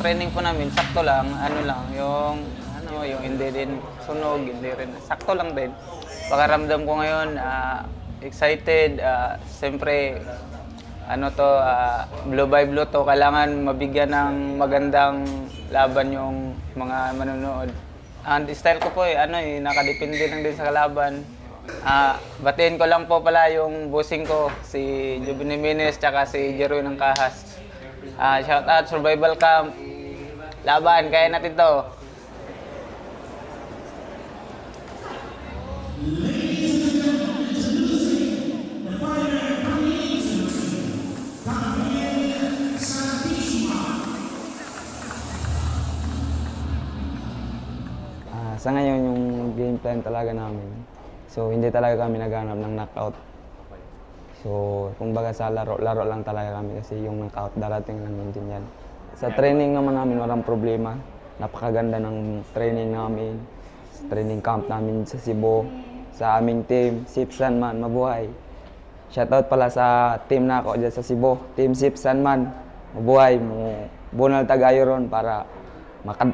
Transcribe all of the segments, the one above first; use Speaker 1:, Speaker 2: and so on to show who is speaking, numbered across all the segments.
Speaker 1: training po namin, sakto lang, ano lang, yung hindi din sunog, hindi rin, sakto lang din. Pakaramdam ko ngayon, excited, siyempre, blue by blue to, kailangan mabigyan ng magandang laban yung mga manonood. Ang style ko po nakadepende lang din sa kalaban. Batiin ko lang po pala yung bossing ko, si Jubin Jimenez, tsaka si Jeroy ng Kahas. Shout out, survival camp. Laban, kaya natin to.
Speaker 2: Sa ngayon, yung game plan talaga namin. So, hindi talaga kami naghanap ng knockout. So, kumbaga sa laro lang talaga kami kasi yung knockout darating lang din yan. Sa training naman namin, walang problema. Napakaganda ng training namin. Sa training camp namin sa Cebu. Sa aming team, Sipsan man, mabuhay. Shoutout pala sa team na ako dyan sa Cebu. Team Sipsan man, mabuhay mo. Bunal tagayo ron para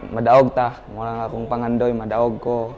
Speaker 2: madaog ta. Mula akong pangandoy, madaog ko.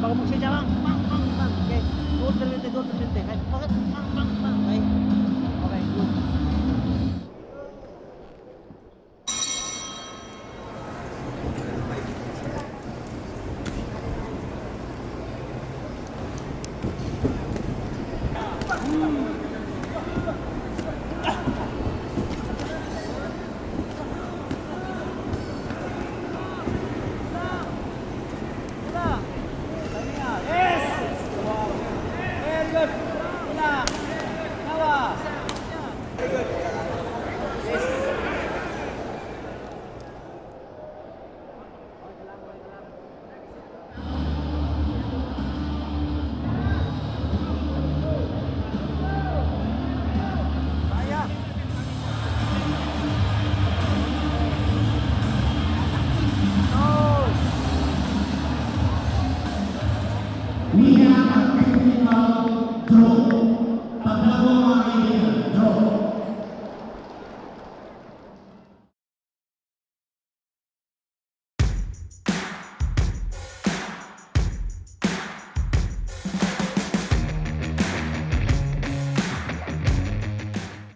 Speaker 3: Bago magsadya, bang, bang, bang, bang. Okay. Go, 30, go, 30. Bakit? Bang, bang.